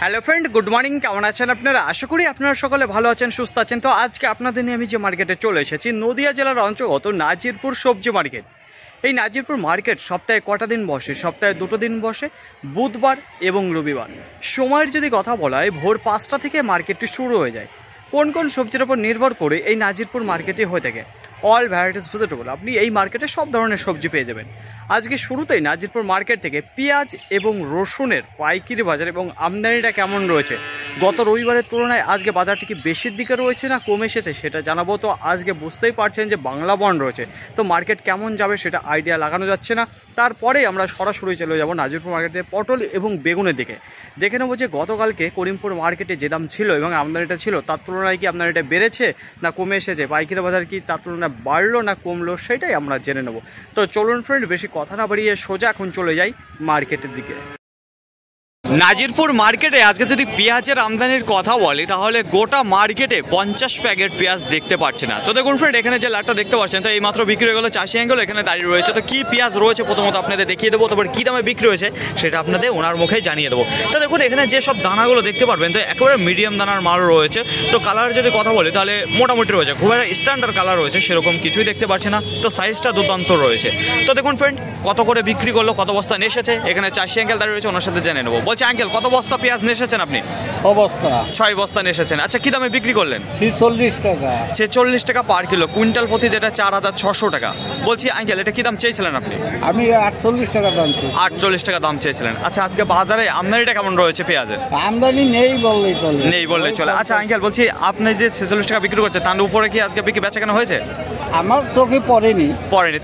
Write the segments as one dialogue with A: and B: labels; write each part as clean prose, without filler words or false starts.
A: Hello friend, good morning. কেমন আছেন আপনারা? আশা করি আপনারা সকলে ভালো আছেন, সুস্থ আছেন। তো আজকে আপনাদের নিয়ে আমি যে মার্কেটে চলে এসেছি, নদিয়া জেলার অন্তর্গত নাজিরপুর সবজি মার্কেট। এই নাজিরপুর মার্কেট সপ্তাহে কটা দিন বসে? সপ্তাহে 2টো দিন বসে, বুধবার এবং রবিবার। সময়ের যদি কথা বলা হয়, ভোর 5টা থেকে মার্কেটটি শুরু হয়ে যায়। কোন কোন সবজির উপর নির্ভর করে এই নাজিরপুর মার্কেটে হয়ে থাকে? অল ভ্যারাইটিস ভেজিটেবল আপনি এই মার্কেটে সব ধরনের সবজি পেয়ে যাবেন। আজকে শুরুতেই নাজিরপুর মার্কেট থেকে পেঁয়াজ এবং রসুনের পাইকারি বাজার এবং আমদানিটা কেমন রয়েছে, গত রবিবারের তুলনায় আজকে বাজারটি কি বেশির দিকে রয়েছে না কমে এসেছে সেটা জানাবো। তো আজকে বুঝতেই পারছেন যে বাংলা বন্ড রয়েছে, তো মার্কেট কেমন যাবে সেটা আইডিয়া লাগানো যাচ্ছে না। তারপরে আমরা সরাসরি চলে যাব নাজিরপুর মার্কেটে পটল এবং বেগুনের দিকে। দেখে নেবো যে গতকালকে করিমপুর মার্কেটে যে দাম ছিল এবং আমদানিটা ছিল, তার তুলনায় কি আমদানিটা বেড়েছে না কমে এসেছে, পাইকারি বাজার কি তার তুলনায় বাড়লো না কমলো, সেটাই আমরা জেনে নেব। তো চলুন ফ্রেন্ড, বেশি কথা না বাড়িয়ে সোজা এখন চলে যাই মার্কেটের দিকে। নাজিরপুর মার্কেটে আজকে যদি পেঁয়াজের আমদানির কথা বলি, তাহলে গোটা মার্কেটে 50 প্যাকেট পেঁয়াজ দেখতে পাচ্ছি না। তো দেখুন ফ্রেন্ড, এখানে যে লাটটা দেখতে পাচ্ছেন, তো এই মাত্র বিক্রি হয়ে গেলো 80 অ্যাঙ্গেল এখানে দাঁড়িয়ে রয়েছে। তো কী পেঁয়াজ রয়েছে প্রথমত আপনাদের দেখিয়ে দেবো, তারপর কী দামে বিক্রি হয়েছে সেটা আপনাদের ওনার মুখেই জানিয়ে দেবো। তো দেখুন এখানে যে সব দানাগুলো দেখতে পারবেন, তো একেবারে মিডিয়াম দানার মাল রয়েছে। তো কালার যদি কথা বলি তাহলে মোটামুটি রয়েছে, খুব একটা স্ট্যান্ডার্ড কালার রয়েছে সেরকম কিছুই দেখতে পাচ্ছি না। তো সাইজটা দুর্দান্ত রয়েছে। তো দেখুন ফ্রেন্ড, কত করে বিক্রি করলো, কত বস্তা নিয়ে এসেছে, এখানে 80 অ্যাঙ্গেল দাঁড়িয়ে রয়েছে, ওনার সাথে জেনে নেবো। বলছে আঙ্কেল, কত বস্তা পেঁয়াজ নিয়ে এসেছেন আপনি? 6 বস্তা নিয়ে এসেছেন। আচ্ছা, কি দামে বিক্রি করলেন?
B: 46 টাকা।
A: 46 টাকা পার কিলো, কুইন্টাল প্রতি যেটা 4600 টাকা। বলছি আঙ্কেল, এটা কি দাম চেয়েছিলেন আপনি?
B: আমি 48 টাকা দাম চেয়েছি।
A: 48 টাকা দাম চেয়েছিলেন। আচ্ছা, আজকে বাজারে আমদানিটা কেমন রয়েছে পেঁয়াজের?
B: আমদানি নেই বললেই চলে।
A: নেই বললেই চলে। আচ্ছা আঙ্কেল, বলছি আপনি যে 46 টাকা বিক্রি করছে, তার উপরে কি আজকে বিক্রি বেচাকেনা হয়েছে?
B: আমার চোখে পড়েনি।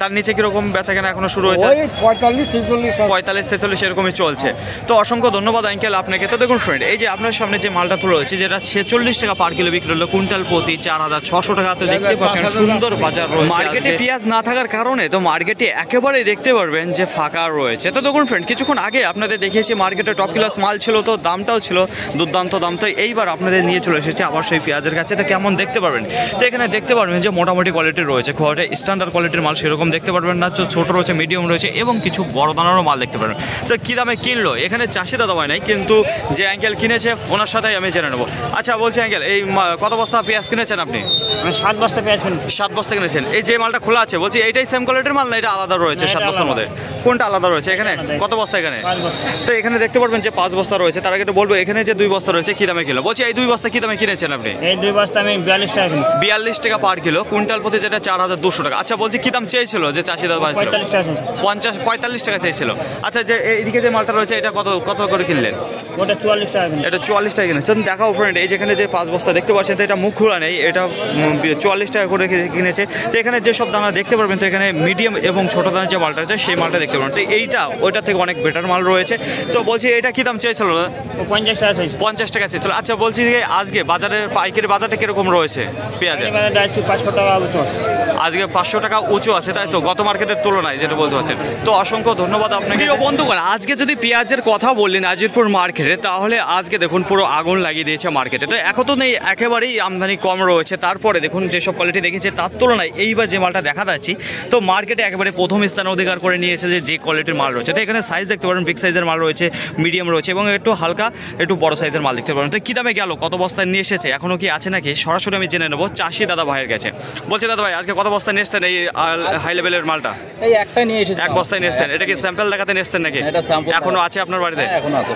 A: তার নিচে কিরকম বেচাকেনা এখনো শুরু হয়েছে?
B: ওই 45-46
A: এরকমই চলছে। তো অসংখ্য ধন্যবাদ আঙ্কেল আপনাকে। তো দেখুন ফ্রেন্ড, এই যে আপনার সামনে যে মালটা তুলে রয়েছে, যেটা 46 টাকা পার কিলো বিক্রি হলো, কুইন্টাল প্রতি 4600 টাকা। তো দেখতে পাচ্ছেন সুন্দর বাজার রয়েছে। মার্কেটে পেঁয়াজ না থাকার কারণে তো মার্কেটে একেবারেই দেখতে পারবেন যে ফাঁকা রয়েছে। তো দেখুন ফ্রেন্ড, কিছুক্ষণ আগে আপনাদের দেখিয়েছি মার্কেটে টপ ক্লাস মাল ছিল, তো দামটাও ছিল দুর্দান্ত দাম। তো এইবার আপনাদের নিয়ে চলে এসেছে আবার সেই পেঁয়াজের কাছে। তো কেমন দেখতে পারবেন, তো এখানে দেখতে পারবেন যে মোটামুটি কোয়ালিটির রয়েছে, খুব একটা স্ট্যান্ডার্ড কোয়ালিটির মাল সেরকম দেখতে পারবেন না। তো ছোটো রয়েছে, মিডিয়াম রয়েছে এবং কিছু বড় দানারও মাল দেখতে পারবেন। তো কী দামে কিনলো, এখানে চাষি দাদা হয় নাই, কিন্তু যে অ্যাঙ্কেল কিনেছে ওনার সাথেই আমি জেনে নেবো। আচ্ছা বলছি অ্যাঙ্কেল, এই কত বস্তা পেঁয়াজ কিনেছেন আপনি?
B: 7 বস্তা পেঁয়াজ কিনেছি।
A: 7 বস্তা কিনেছেন। এই যে মালটা খোলা আছে, বলছি এইটাই সেম কোয়ালিটির মাল না এটা আলাদা রয়েছে? 7 বস্তার মধ্যে কোনটা আলাদা রয়েছে? এখানে কত বস্তা? এখানে
B: 5 বস্তা।
A: তো এখানে দেখতে পারবেন যে 5 বস্তা রয়েছে। তার আগে একটু বলবো, এখানে যে 2 বস্তা রয়েছে কী দামে কিলো? বলছি এই 2 বস্তা কী দামে কিনেছেন আপনি?
B: এই 2 বস্তা আমি 42 টাকা কিনেছি।
A: 42 টাকা পার কিলো, কুইন্টাল প্রতি যেটা 4200 টাকা। আচ্ছা বলছি কী দাম চেয়েছিল যে চাষি দাদা?
B: 45 টাকা চেয়েছিল।
A: 45 টাকা চেয়েছিল। আচ্ছা, যে এইদিকে যে মালটা রয়েছে এটা কত করে কিনলেন?
B: ওটা 44 টাকা কিনেছি।
A: এটা 44 টাকা কিনেছেন। দেখাও ফ্রেন্ড, এই যেখানে যে 5 বস্তা দেখতে পাচ্ছেন, তো এটা মুখ খোলা নেই, এটা 44 টাকা করে কিনেছে। তো এখানে যে সব দানা দেখতে পারবেন, তো এখানে মিডিয়াম এবং ছোটো দানার যে মালটা আছে সেই মালটা দেখতে পারবেন। তো এইটা ওইটা থেকে অনেক বেটার মাল রয়েছে। তো বলছি এটা কী দাম চেয়েছিল?
B: 50 টাকা চেয়েছিল।
A: 50 টাকা চেয়েছিল। আচ্ছা বলছি যে আজকে বাজারের পাইকারি বাজারটা কীরকম রয়েছে পেঁয়াজের?
B: 500 টাকা উঁচু আছে।
A: আজকে 500 টাকা উঁচু আছে, তাই তো গত মার্কেটের তুলনায়, যেটা বলতে পারছেন। তো অসংখ্য ধন্যবাদ আপনাকে। বন্ধুগণ, আজকে যদি পেঁয়াজের কথা বললেন নাজিরপুর মার্কেটে, তাহলে আজকে দেখুন পুরো আগুন লাগিয়ে দিয়েছে মার্কেটে। তো এখন তো নেই, একেবারেই আমদানি কম রয়েছে। তারপরে দেখুন যেসব কোয়ালিটি দেখেছে তার তুলনায় এইবার যে মালটা দেখা যাচ্ছে, তো মার্কেটে একেবারে প্রথম স্থান অধিকার করে নিয়েছে যে কোয়ালিটির মাল রয়েছে। তো এখানে সাইজ দেখতে পারেন, বিগ সাইজের মাল রয়েছে, মিডিয়াম রয়েছে এবং একটু হালকা একটু বড় সাইজের মাল দেখতে পারেন। তো কী দামে গেল, কত বস্তায় নিয়ে এসেছে, এখনও কি আছে নাকি, সরাসরি আমি জেনে নেবো চাষি দাদা ভাইয়ের কাছে। বলছে দাদা ভাই, আজকে কত বস্তা নিয়ে এসছেন এই হাই লেভেলের মালটা?
C: এই একটা নিয়ে এসেছি।
A: 1 বস্তায় নিয়ে এসছেন। এটা কি স্যাম্পল দেখাতে নিয়ে এসছেন নাকি? এখনো আছে আপনার বাড়িতে?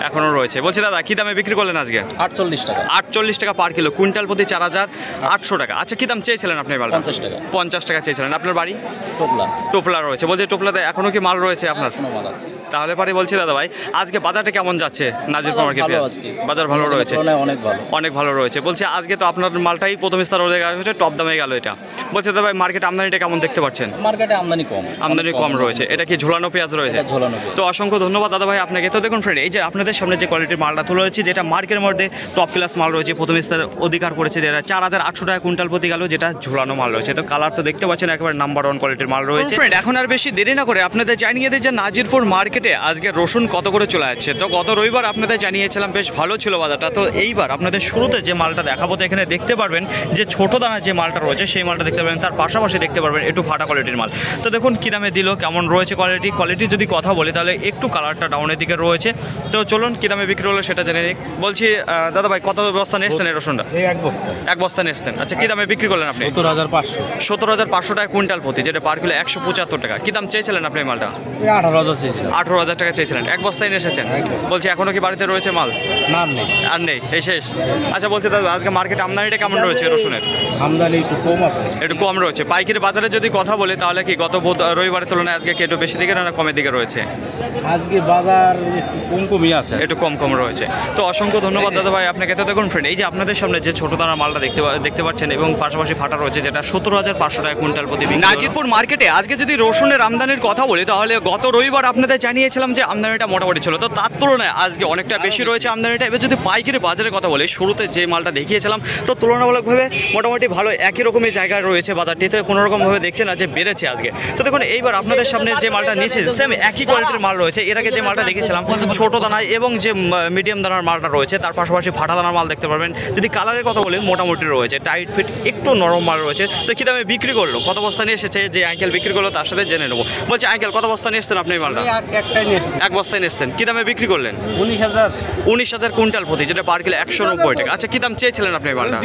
A: এখনো রয়েছে। বলছি দাদা, কি দামে বিক্রি করলেন আজকে?
C: 48 টাকা।
A: 48 টাকা পার কিলো, কুইন্টাল প্রতি 4800 টাকা। আচ্ছা, কি দাম চেয়েছিলেন আপনি মালটা?
C: 50 টাকা।
A: 50 টাকা চেয়েছিলেন। আপনার বাড়ি
C: টোপলা?
A: টোপলা রয়েছে। বলছি টোপলাতে এখনো কি মাল রয়েছে আপনার?
C: মাল আছে।
A: তাহলে পারে বলছি দাদা ভাই, আজকে বাজারটা কেমন যাচ্ছে নাজিরপুর মার্কেটে? বাজার ভালো রয়েছে, অনেক ভালো রয়েছে। বলছি আজকে তো আপনার মালটাই প্রথম স্থান হয়েছে, টপ দামে গেল এটা। বলছে দাদা ভাই, মার্কেট আমদানিটা কেমন দেখতে পাচ্ছেন?
C: মার্কেটে আমদানি কম
A: রয়েছে। এটা কি ঝোলানো পেঁয়াজ রয়েছে? তো অসংখ্য ধন্যবাদ দাদা ভাই আপনাকে। তো দেখুন ফ্রেন্ড, এই যে আপনাদের সামনে যে কোয়ালিটির মালটা তুলে রয়েছে, যেটা মার্কেটের মধ্যে টপ ক্লাস মাল রয়েছে, প্রথম স্থান অধিকার করেছে, যেটা 4800 টাকা কুইন্টাল প্রতি গেল, যেটা ঝোলানো মাল রয়েছে। তো কালার তো দেখতে পাচ্ছেন একেবারে নাম্বার 1 কোয়ালিটির মাল রয়েছে। ফ্রেন্ড, এখন আর বেশি দেরি না করে আপনাদের জানিয়ে দিই যে নাজিরপুর মার্কেটে আজকে রসুন কত করে চলে যাচ্ছে। তো গত রবিবার আপনাদের জানিয়েছিলাম বেশ ভালো ছিল বাজারটা। তো এইবার আপনাদের শুরুতে যে মালটা দেখাবো, তো এখানে দেখতে পারবেন যে ছোটো দানার যে মালটা রয়েছে সেই মালটা দেখতে পাবেন। তার পাশাপাশি পাশাপাশি দেখতে পারবেন একটু ফাটা কোয়ালিটির মাল। তো দেখুন কী দামে দিল, কেমন রয়েছে কোয়ালিটি যদি কথা বলি তাহলে একটু কালারটা ডাউনের দিকে রয়েছে। তো চলুন কী দামে বিক্রি হলো সেটা জেনে নিই। বলছি দাদা ভাই কত বস্তা নিয়ে এসছেন এই রসুনটা? এক বস্তা নিয়ে এসছেন। আচ্ছা কী দামে বিক্রি করলেন আপনি? 17,500 টাকা কুইন্টাল প্রতি, যেটা পার কিলো 175 টাকা। কী দাম চেয়েছিলেন আপনি মালটা? 18,000 টাকা চেয়েছিলেন। এক বস্তায় নিয়ে এসেছেন। বলছি এখনো কি বাড়িতে রয়েছে মাল? আর নেই, এই শেষ। আচ্ছা বলছি দাদা আজকে মার্কেটে আমদানিটা কেমন রয়েছে রসুনের?
C: আমদানি একটু কম আছে।
A: একটু কম রয়েছে। পাইকারি বাজারে যদি কথা বলি তাহলে কি গত রবিবারের তুলনায় আজকে কি একটু বেশি দিকে না কমের দিকে রয়েছে?
C: আজকে বাজার কমই আছে,
A: একটু কম রয়েছে। তো অসংখ্য ধন্যবাদ দাদা ভাই আপনাকে। তো দেখুন ফ্রেন্ড, এই যে আপনাদের সামনে যে ছোট দানার মালটা দেখতে পাচ্ছেন এবং পাশাপাশি ফাটা রয়েছে, যেটা 17,500 টাকা কুইন্টাল প্রতি। নাজিরপুর মার্কেটে আজকে যদি রসুনের আমদানির কথা বলি তাহলে গত রবিবার আপনাদের জানিয়েছিলাম যে আমদানিটা মোটামুটি ছিল, তো তার তুলনায় আজকে অনেকটা বেশি রয়েছে আমদানিটা। এবার যদি পাইকারি বাজারের কথা বলি, শুরুতে যে মালটা দেখিয়েছিলাম তো তুলনামূলকভাবে মোটামুটি ভালো একই রকমের জায়গায় রয়েছে বাজারটিতে, কোনোরকমভাবে দেখছে না যে বেড়েছে আজকে। তো দেখুন এইবার আপনাদের সামনে যে মালটা নিয়েছে সেম একই কোয়ালিটির মাল রয়েছে। এর আগে যে মালটা দেখেছিলাম ছোট দানায় এবং যে মিডিয়াম দানার মালটা রয়েছে তার পাশাপাশি ফাটা দানার মাল দেখতে পারবেন। যদি কালারের কথা বলি মোটামুটি রয়েছে, টাইট ফিট একটু নরম মাল রয়েছে। তো কী দামে বিক্রি করলো, কত বস্তা নিয়ে এসেছে যে আঙ্কেল বিক্রি করলো তার সাথে জেনে নেবো। বলছি আঙ্কেল কত বস্তা নিয়ে এসছেন আপনি এই মালটা? এক বস্তায় নিয়ে এসছেন। কী দামে বিক্রি করলেন? 19,000 কুইন্টাল প্রতি, যেটা পার কিলো 190 টাকা। আচ্ছা কী দাম চেয়েছিলেন আপনি এই মালটা?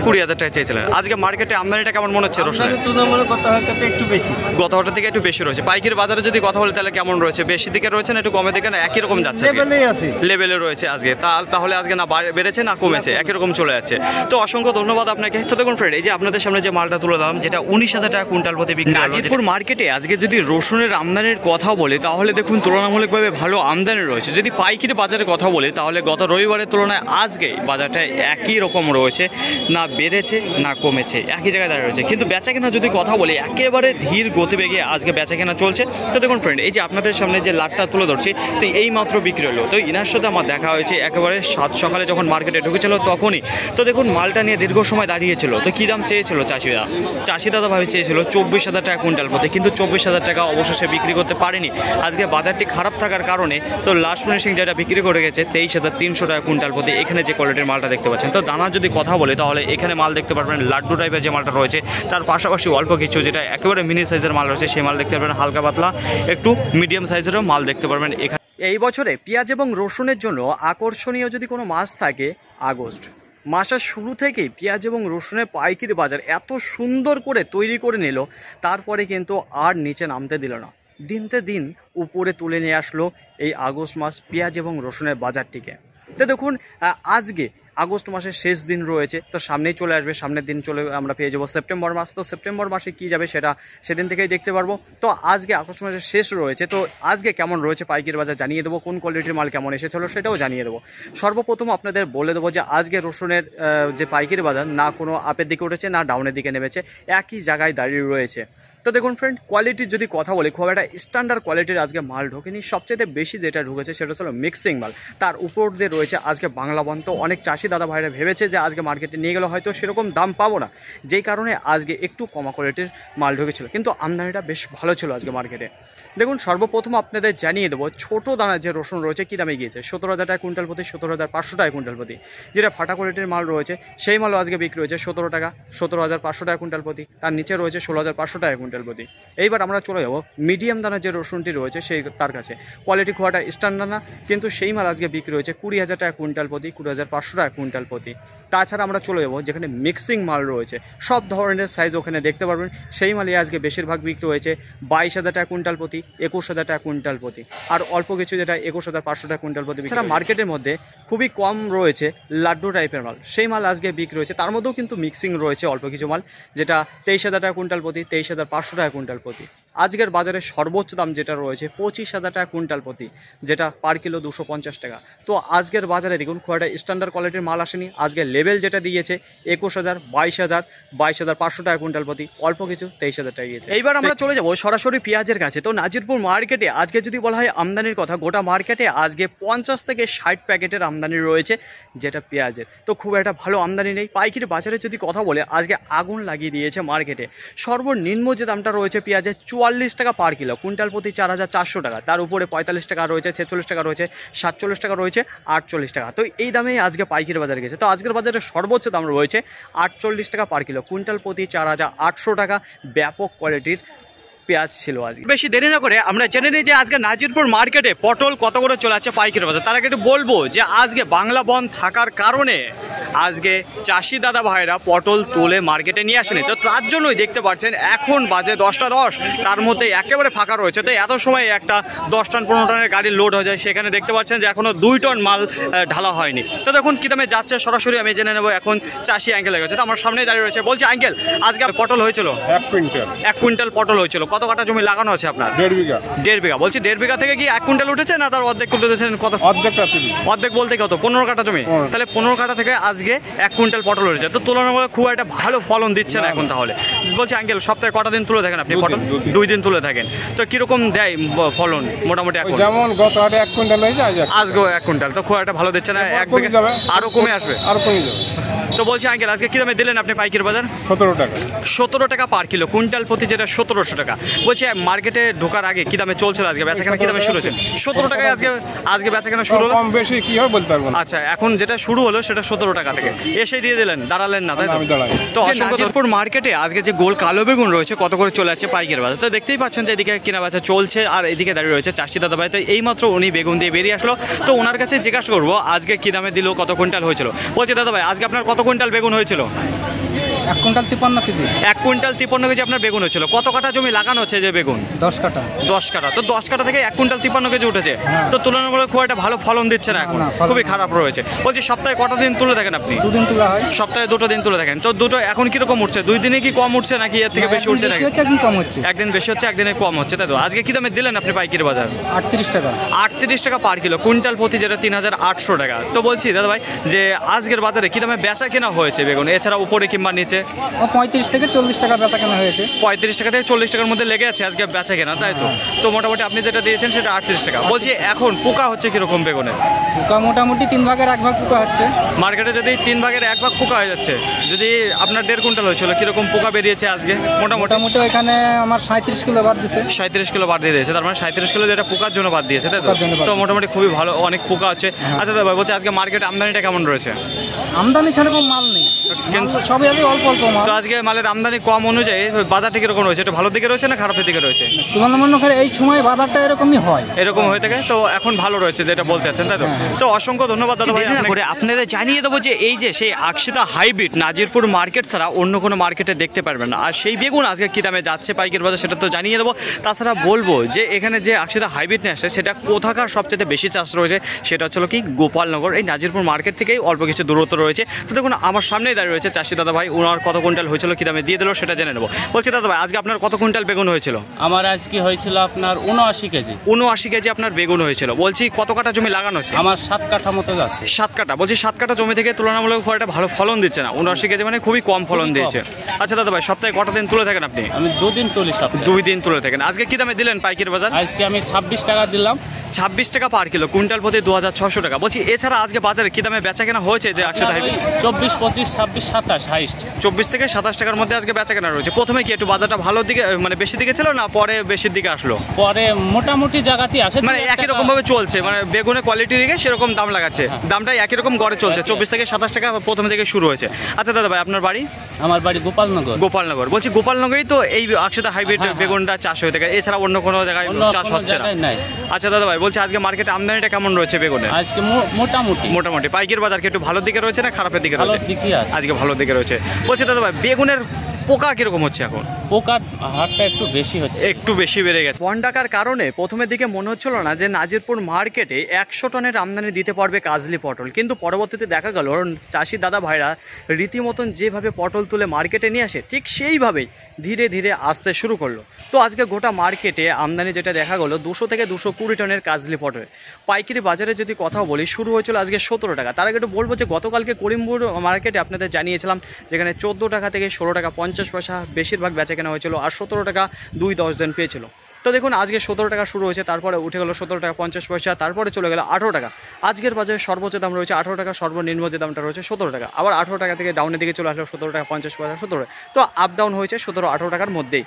A: 20,000 টাকা চেয়েছিলেন। আজকে মার্কেটে আমদানিটা কেমন মনে হচ্ছে রসুনের? গত হাটের থেকে একটু বেশি রয়েছে। পাইকারি বাজারে যদি কথা বলি তাহলে কেমন রয়েছে, বেশি দিকে রয়েছে না একটু কমের দিকে না একই রকম যাচ্ছে? লেভেলে রয়েছে আজকে। তাহলে আজকে না বেড়েছে না কমেছে, একই রকম চলে যাচ্ছে। তো অসংখ্য ধন্যবাদ আপনাকে। তো দেখুন ফ্রেন্ড, এই যে আপনাদের সামনে যে মালটা তুলে দিলাম যেটা 19,000 টাকা কুইন্টাল প্রতি বিক্রি। নাজিরপুর মার্কেটে আজকে যদি রসুনের আমদানির কথা বলি তাহলে দেখুন তুলনামূলকভাবে ভালো আমদানি রয়েছে। যদি পাইকারি বাজারের কথা বলি তাহলে গত রবিবারের তুলনায় আজকে বাজারটা একই রকম রয়েছে, না বেড়েছে না কমেছে, একই জায়গায় দাঁড়িয়ে রয়েছে। কিন্তু বেচাকেনা যদি কথা বলি একেবারে ধীর গতিবেগে আজকে বেচাকেনা চলছে। তো দেখুন ফ্রেন্ড, এই যে আপনাদের সামনে যে লাটটা তুলে ধরছি তো এই মাত্র বিক্রি হলো। তো ইনার সাথে আমার দেখা হয়েছে একেবারে 7 সকালে যখন মার্কেটে ঢুকেছিল তখনই। তো দেখুন মালটা নিয়ে দীর্ঘ সময় দাঁড়িয়েছিল। তো কী দাম চেয়েছিল চাষি দাদা ভাবে চেয়েছিল 24,000 টাকা কুইন্টাল প্রতি, কিন্তু 24,000 টাকা অবশেষে বিক্রি করতে পারেনি। আজকে বাজারটি খারাপ থাকার কারণে তো লাস্ট ফিনিশিং যেটা বিক্রি করে গেছে 23,300 টাকা কুইন্টাল প্রতি। এখানে যে কোয়ালিটির মালটা দেখতে পাচ্ছেন, তো দানা যদি কথা বলে তাহলে এখানে মাল দেখতে পারবেন লাড্ডু টাইপের যে মালটা রয়েছে, তার পাশাপাশি অল্প কিছু যেটা একেবারে মিনি সাইজের মাল রয়েছে সেই মাল দেখতে পারবেন, হালকা পাতলা একটু মিডিয়াম সাইজেরও মাল দেখতে পারবেন এখানে। এই বছরে পেঁয়াজ এবং রসুনের জন্য আকর্ষণীয় যদি কোনো মাস থাকে আগস্ট মাসের শুরু থেকেই পেঁয়াজ এবং রসুনের পাইকারি বাজার এত সুন্দর করে তৈরি করে নিল, তারপরে কিন্তু আর নিচে নামতে দিল না। দিনতে দিন উপরে তুলে নিয়ে আসলো এই আগস্ট মাস পেঁয়াজ এবং রসুনের বাজারটিকে। তো দেখুন আজকে আগস্ট মাসের শেষ দিন রয়েছে, তো সামনেই চলে আসবে, সামনের দিন চলে আমরা পেয়ে যাবো সেপ্টেম্বর মাস। তো সেপ্টেম্বর মাসে কী যাবে সেটা সেদিন থেকেই দেখতে পারবো। তো আজকে আগস্ট মাসের শেষ রয়েছে, তো আজকে কেমন রয়েছে পাইকারি বাজার জানিয়ে দেবো, কোন কোয়ালিটির মাল কেমন এসেছিলো সেটাও জানিয়ে দেবো। সর্বপ্রথম আপনাদের বলে দেবো যে আজকে রসুনের যে পাইকারি বাজার না কোনো আপের দিকে উঠেছে না ডাউনের দিকে নেমেছে, একই জায়গায় দাঁড়িয়ে রয়েছে। তো দেখুন ফ্রেন্ড, কোয়ালিটির যদি কথা বলি খুব একটা স্ট্যান্ডার্ড কোয়ালিটির আজকে মাল ঢোকেনি। সবচেয়ে বেশি যেটা ঢুকেছে সেটা হলো মিক্সিং মাল, তার উপর দিয়ে রয়েছে আজকে বাংলা বন। তো অনেক চাষি দাদা ভাইরা ভেবেছে যে আজকে মার্কেটে নিয়ে গেলে হয়তো সেরকম দাম পাবো না, যেই কারণে আজকে একটু কমা কোয়ালিটির মাল ঢুকেছিল, কিন্তু আমদানিটা বেশ ভালো ছিল আজকে মার্কেটে। দেখুন সর্বপ্রথম আপনাদের জানিয়ে দেবো ছোটো দানার যে রসুন রয়েছে কী দামে গিয়েছে, 17,000 টাকা কুইন্টাল প্রতি, 17,500 টাকা কুইন্টাল প্রতি। যেটা ফাটা কোয়ালিটির মাল রয়েছে সেই মালও আজকে বিক্রি হয়েছে 17,500 টাকা কুইন্টাল প্রতি, তার নিচে রয়েছে 16,500 টাকা কুইন্টাল প্রতি। এইবার আমরা চলে যাবো মিডিয়াম দানার যে রসুনটি রয়েছে সেই তার কাছে, কোয়ালিটি খুব একটা স্ট্যান্ডার্ড না, কিন্তু সেই মাল আজকে বিক্রি হয়েছে 20,000 টাকা কুইন্টাল প্রতি, 20,500 টাকা কুইন্টাল প্রতি। তাছাড়া আমরা চলে যাবো যেখানে মিক্সিং মাল রয়েছে, সব ধরনের সাইজ ওখানে দেখতে পারবেন, সেই মালই আজকে বেশিরভাগ বিক্রি হয়েছে 22,000 টাকা কুইন্টাল প্রতি, 21,000 টাকা কুইন্টাল প্রতি, আর অল্প কিছু যেটা 21,500 টাকা কুইন্টাল প্রতি। এছাড়া মার্কেটের মধ্যে খুবই কম রয়েছে লাড্ডু টাইপের মাল, সেই মাল আজকে বিক্রি হয়েছে, তার মধ্যেও কিন্তু মিক্সিং রয়েছে অল্প কিছু মাল, যেটা 23,000 টাকা কুইন্টাল প্রতি, 23,500 টাকা কুইন্টাল প্রতি। আজকের বাজারে সর্বোচ্চ দাম যেটা রয়েছে 25,000 টাকা কুইন্টাল প্রতি, যেটা পার কিলো 250 টাকা। তো আজকের বাজারে দেখুন খুব একটা স্ট্যান্ডার্ড কোয়ালিটির মাল আসেনি। আজকে লেভেল যেটা দিয়েছে 21,000, 22,000, 22,500 টাকা কুইন্টাল প্রতি, অল্প কিছু 23,000 টাকা গিয়েছে। এইবার আমরা চলে যাবো সরাসরি পেঁয়াজের কাছে। তো নাজিরপুর মার্কেটে আজকে যদি বলা হয় আমদানির কথা, গোটা মার্কেটে আজকে 50 থেকে 60 প্যাকেটের আমদানি রয়েছে যেটা পেঁয়াজের। তো খুব একটা ভালো আমদানি নেই। পাইকারি বাজারে যদি কথা বলে আজকে আগুন লাগিয়ে দিয়েছে মার্কেটে। সর্বনিম্ন যে দামটা রয়েছে পেঁয়াজের 44 টাকা পার কিলো, কুইন্টাল প্রতি 4400 টাকা। তার উপরে 45 টাকা রয়েছে, 46 টাকা রয়েছে, 47 টাকা রয়েছে, 48 টাকা। তো এই দামেই আজকে পাইকারি বাজারে গেছে। তো আজকের বাজারে সর্বোচ্চ দাম রয়েছে 48 টাকা পার কিলো, কুইন্টাল প্রতি 4800 টাকা। ব্যাপক কোয়ালিটির পেঁয়াজ ছিল আজকে। বেশি দেরি না করে আমরা জেনে নিই যে আজকে নাজিরপুর মার্কেটে পটল কত করে চলে যাচ্ছে পাইকারি বাজার। তার আগে একটু বলবো যে আজকে বাংলা বন্ধ থাকার কারণে আজকে চাষি দাদা ভাইরা পটল তুলে মার্কেটে নিয়ে আসেনি। তো তার জন্যই দেখতে পাচ্ছেন এখন বাজে 10টা 10, তার মধ্যে একেবারে ফাঁকা রয়েছে। তো এত সময় একটা 10 টন 15 টনের গাড়ি লোড হয়ে যায়, সেখানে দেখতে পাচ্ছেন যে এখনও 2 টন মাল ঢালা হয়নি। তো দেখুন কী দামে যাচ্ছে সরাসরি আমি জেনে নেবো। এখন চাষি আঙ্কেল গেছে, তো আমার সামনেই দাঁড়িয়ে রয়েছে। বলছি আঙ্কেল, আজকে পটল হয়েছিল
C: 1
A: কুইন্টাল পটল হয়েছিল। কত কাটা জমি লাগানো আছে আপনার?
C: 1.5 বিঘা।
A: 1.5 বিঘা। বলছি 1.5 বিঘা থেকে কি 1 কুইন্টাল উঠেছে না তার অর্ধেক উঠেছেন? কত? অর্ধেক বলতে কত? 15 কাটা জমি। তাহলে 15 কাটা থেকে আজকে 1 কুইন্টাল পটল উঠেছে। তো তুলনামূলক খুব একটা ভালো ফলন দিচ্ছে না এখন। তাহলে বলছি আঙ্কেল, সপ্তাহে কটা দিন তুলে থাকেন আপনি পটল? 2 দিন তুলে থাকেন। তো কিরকম দেয় ফলন মোটামুটি? এখন
C: যেমন গত হাটে 1 কুইন্টাল হয়েছে,
A: আজকেও 1 কুইন্টাল। তো খুব একটা ভালো দিচ্ছে না। 1 বিঘা আরও কমে আসবে।
C: আরো কমে যাবে।
A: তো বলছি আঙ্কেল, আজকে কী দামে দিলেন আপনি পাইকারি বাজার?
C: 17 টাকা।
A: 17 টাকা পার কিলো, কুইন্টাল প্রতি যেটা 1700 টাকা। বলছি মার্কেটে ঢোকার আগে কী দামে চলছিল আজকে বেচাকেনা? কী দামে শুরু হয়েছে? 17 টাকায় আজকে বেচাকেনা শুরু হলো।
C: কম বেশি কি হয় বলতে পারবো না।
A: আচ্ছা, এখন যেটা শুরু হলো সেটা 17 টাকা থেকে এসেই দিয়ে দিলেন, দাঁড়ালেন না তাই তো?
C: আমি দাঁড়াই।
A: তো নাজিরপুর মার্কেটে আজকে যে গোল কালো বেগুন রয়েছে কত করে চলে যাচ্ছে পাইকারি বাজার। তো দেখতেই পাচ্ছেন যে এদিকে কেনা বেচা চলছে আর এদিকে দাঁড়িয়ে রয়েছে চাষি দাদা ভাই। তো এইমাত্র উনি বেগুন দিয়ে বেরিয়ে আসলো। তো ওনার কাছে জিজ্ঞাসা করবো আজকে কী দামে দিল, কত কুইন্টাল হয়েছিল। বলছে দাদা ভাই, আজকে আপনার কত কুইন্টাল বেগুন হয়েছিল?
D: 1 কুইন্টাল 53 কেজি।
A: 1 কুইন্টাল 53 কেজি আপনার বেগুন হয়েছিল। কত কাটা জমি লাগানো হচ্ছে যে বেগুন?
D: 10 কাটা।
A: 10 কাটা। তো 10 কাটা থেকে 1 কুইন্টাল 53 কেজি উঠেছে। তো তুলনামূলক খুব একটা ভালো ফলন দিচ্ছে না এখন, খুবই খারাপ রয়েছে। বলছি সপ্তাহে কটা দিন তুলে থাকেন আপনি?
D: 2 দিন তোলা হয়।
A: সপ্তাহে 2টো দিন তুলে থাকেন। তো দুটো এখন কিরকম উঠছে? 2 দিনে কি কম উঠছে নাকি এর থেকে বেশি উঠছে নাকি?
D: একদিন কম হচ্ছে।
A: একদিন বেশি হচ্ছে, একদিনে কম হচ্ছে, তাই তো? আজকে কি দামে দিলেন আপনি পাইকারি বাজার?
D: 38 টাকা।
A: 38 টাকা পার কিলো, কুইন্টাল প্রতি যেটা 3800 টাকা। তো বলছি দাদা ভাই যে আজকের বাজারে কি দামে বেচা কেনা হয়েছে বেগুন, এছাড়া উপরে কিংবা নিচে?
D: 35 থেকে 40 টাকা বেচা কেনা হয়েছে।
A: 35 টাকা থেকে 40 টাকার মধ্যে লেগে আছে আজকে বেচা কেনা, তাই তো? তো মোটামুটি আপনি যেটা দিয়েছেন সেটা 38 টাকা। বলছি এখন পোকা হচ্ছে কিরকম বেগুনে?
D: পোকা মোটামুটি 3 ভাগের 1 ভাগ পোকা হচ্ছে।
A: মার্কেটে যদি 3 ভাগের 1 ভাগ পোকা হয়ে যাচ্ছে, যদি আপনার 1.5 কুইন্টাল হয়েছিল, কিরকম পোকা বেরিয়েছে আজকে
D: মোটামুটি ওইখানে আমার 37 কিলো বাদ দিছে।
A: 37 কিলো বাদ দিয়ে দিয়েছে, তার মানে 37 কিলো যেটা পোকার জন্য বাদ দিয়েছে, তাই তো? তো মোটামুটি খুবই ভালো, অনেক পোকা হচ্ছে। আচ্ছা দাদা বলছি আজকে মার্কেটে আমদানিটা কেমন রয়েছে?
D: আমদানি সেরকম মাল নেই, সবই অল্প অল্প মাল।
A: তো আজকে মালের আমদানি কম অনুযায়ী বাজারটা কিরকম রয়েছে? এটা ভালোর দিকে রয়েছে না খারাপের দিকে রয়েছে?
D: তুলনামূলক এই সময় বাজারটা এরকমই হয়,
A: এরকম হয়ে থাকে। তো এখন ভালো রয়েছে যেটা বলতে চাচ্ছেন, তাই তো? তো অসংখ্য ধন্যবাদ দাদা ভাই। আপনাদের জানিয়ে দেবো যে এই যে সেই আকশিতা হাইব্রিড নাজিরপুর মার্কেট ছাড়া অন্য কোনো মার্কেটে দেখতে পারবেন না। আর সেই বেগুন আজকে কী দামে যাচ্ছে পাইকারি বাজার সেটা তো জানিয়ে দেবো। তাছাড়া বলবো যে এখানে যে আকশিতা হাইব্রিড নিয়ে আসছে সেটা কোথাকার সবচেয়ে বেশি চাষ রয়েছে সেটা হচ্ছিল কি গোপালনগর। এই নাজিরপুর মার্কেট থেকেই অল্প কিছু দূরত্ব রয়েছে। তো দেখুন আমার সামনেই দাঁড়িয়ে রয়েছে চাষি দাদা ভাই, ওনার কত কুইন্টাল হয়েছিল, কী দামে দিয়ে দিল সেটা জেনে নেবো। বলছি দাদা ভাই আজকে আপনার কত কুইন্টাল বেগুন হয়েছিল?
C: আমার আজকে হয়েছিল আপনার 79 কেজি।
A: 79 কেজি আপনার বেগুন হয়েছিল। বলছি কত কাটা জমি লাগানো আছে?
C: আমার 7 কাঠা মতো আছে।
A: 7 কাটা। বলছি 7 কাটা জমি থেকে তুলনামূলক খুব একটা ভালো ফলন দিচ্ছে না। 79 কেজি মানে খুবই কম ফলন দিয়েছে। আচ্ছা দাদা ভাই সপ্তাহে কটা দিন তুলে থাকেন আপনি?
C: আমি 2 দিন তুলি সপ্তাহে।
A: 2 দিন তুলে থাকেন। আজকে কি দামে দিলেন পাইকারি বাজার?
C: আজকে আমি 26 টাকা দিলাম।
A: 26 টাকা পার কিলো, কুইন্টাল প্রতি 2600 টাকা। বলছি এছাড়া আজকে বাজারে কি দামে বেচা কেনা হয়েছে যে একসাথে?
C: 24, 25, 26, 27 হাইস্ট।
A: 24 থেকে 27 টাকার মধ্যে আজকে বেচা কেনা রয়েছে। প্রথমে কি একটু বাজারটা ভালো দিকে মানে বেশি দিকে ছিল না পরে বেশির দিকে আসলো?
C: পরে মোটামুটি জায়গাতেই আছে,
A: মানে একই রকম ভাবে চলছে, মানে বেগুনের কোয়ালিটি দিকে সেরকম দাম লাগাচ্ছে, দামটা একই রকম গড়ে চলছে। 24 থেকে 27 টাকা প্রথম থেকে শুরু হয়েছে। আচ্ছা দাদা ভাই আপনার বাড়ি?
C: আমার বাড়ি গোপালনগর।
A: গোপালনগর। বলছি গোপালনগরেই তো এই আকশিতা হাইব্রিড বেগুনটা চাষ হয়ে থাকে, এছাড়া অন্য কোনো জায়গায় চাষ হচ্ছে না? আচ্ছা দাদা ভাই বলছি আজকে মার্কেটে আমদানিটা কেমন রয়েছে বেগুনের?
C: আজকে মোটামুটি
A: পাইকারি বাজার কি একটু ভালো দিকে রয়েছে না খারাপের দিকে রয়েছে?
C: আজকে
A: ভালো দিকে রয়েছে। বলছি দাদা ভাই বেগুনের পোকা কিরকম হচ্ছে এখন?
C: পোকার হারটা একটু বেশি হচ্ছে,
A: একটু বেশি বেড়ে গেছে। বন ডাকার কারণে প্রথমের দিকে মনে হচ্ছিল না যে নাজিরপুর মার্কেটে 100 টনের আমদানি দিতে পারবে কাজলি পটল, কিন্তু পরবর্তীতে দেখা গেল চাষি দাদা ভাইরা রীতিমতন যেভাবে পটল তুলে মার্কেটে নিয়ে আসে ঠিক সেইভাবেই ধীরে ধীরে আসতে শুরু করলো। তো আজকে গোটা মার্কেটে আমদানি যেটা দেখা গেলো 200 থেকে 220 টনের কাজলি পটল। পাইকারি বাজারে যদি কথা বলি শুরু হয়েছিল আজকে 17 টাকা। তার আগে একটু বলবো যে গতকালকে করিমপুর মার্কেটে আপনাদের জানিয়েছিলাম যেখানে 14 টাকা থেকে 16 টাকা 50 পয়সা বেশিরভাগ বেচা কেনা হয়েছিল, আর 17 টাকা 2-10 জন পেয়েছিল। তো দেখুন আজকে 17 টাকা শুরু হয়েছে, তারপরে উঠে গেল 17 টাকা 50 পয়সা, তারপরে চলে গেল 18 টাকা। আজকের বাজারে সর্বোচ্চ দাম রয়েছে 18 টাকা, সর্বনিম্ন যে দামটা রয়েছে 17 টাকা। আবার 18 টাকা থেকে ডাউনের দিকে চলে আসলো 17 টাকা 50 পয়সা, 17 টাকা। তো আপ ডাউন হয়েছে 17-18 টাকার মধ্যেই।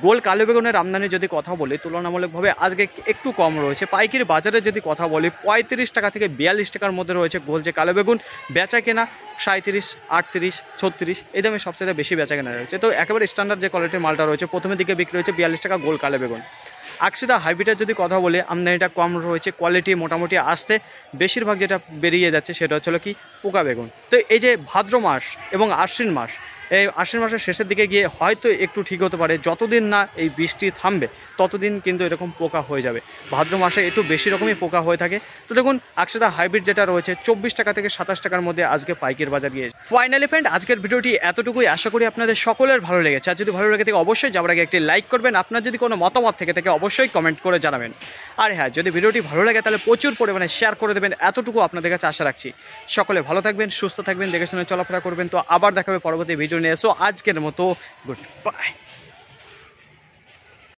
A: গোল কালো বেগুনের আমদানি যদি কথা বলি তুলনামূলকভাবে আজকে একটু কম রয়েছে। পাইকারি বাজারে যদি কথা বলি 35 টাকা থেকে 42 টাকার মধ্যে রয়েছে গোল যে কালো বেগুন, বেচা কেনা 37, 38, 36 এই দামে সবচেয়ে বেশি বেচা কেনা রয়েছে। তো একেবারে স্ট্যান্ডার্ড যে কোয়ালিটির মালটা রয়েছে প্রথমের দিকে বিক্রি হয়েছে 42 টাকা গোল কালো বেগুন। আকশিদা হাইব্রিডের যদি কথা বলি আমদানিটা কম রয়েছে, কোয়ালিটি মোটামুটি আসতে বেশিরভাগ যেটা বেরিয়ে যাচ্ছে সেটা হচ্ছিল কি পোকা বেগুন। তো এই যে ভাদ্র মাস এবং আশ্বিন মাস, এই আশ্বিন মাসের শেষের দিকে গিয়ে হয়তো একটু ঠিক হতে পারে, যতদিন না এই বৃষ্টি থামবে ততদিন কিন্তু এরকম পোকা হয়ে যাবে। ভাদ্র মাসে একটু বেশি রকমই পোকা হয়ে থাকে। তো দেখুন আকশিদা হাইব্রিড যেটা রয়েছে 24 টাকা থেকে 27 টাকার মধ্যে আজকে পাইকারি বাজার গিয়েছে। ফাইনালি ফ্রেন্ড, আজকের ভিডিওটি এতটুকুই, আশা করি আপনাদের সকলের ভালো লেগেছে। আর যদি ভালো লেগে থাকে অবশ্যই যাওয়ার আগে একটি লাইক করবেন, আপনার যদি কোনো মতামত থেকে থাকে অবশ্যই কমেন্ট করে জানাবেন। আর হ্যাঁ, যদি ভিডিওটি ভালো লাগে তাহলে প্রচুর পরিমাণে শেয়ার করে দেবেন, এতটুকু আপনাদের কাছে আশা রাখছি। সকলে ভালো থাকবেন, সুস্থ থাকবেন, দেখে শুনে চলাফেরা করবেন। তো আবার দেখাবে পরবর্তী ভিডিও নিয়ে। সো আজকের মতো গুড বাই।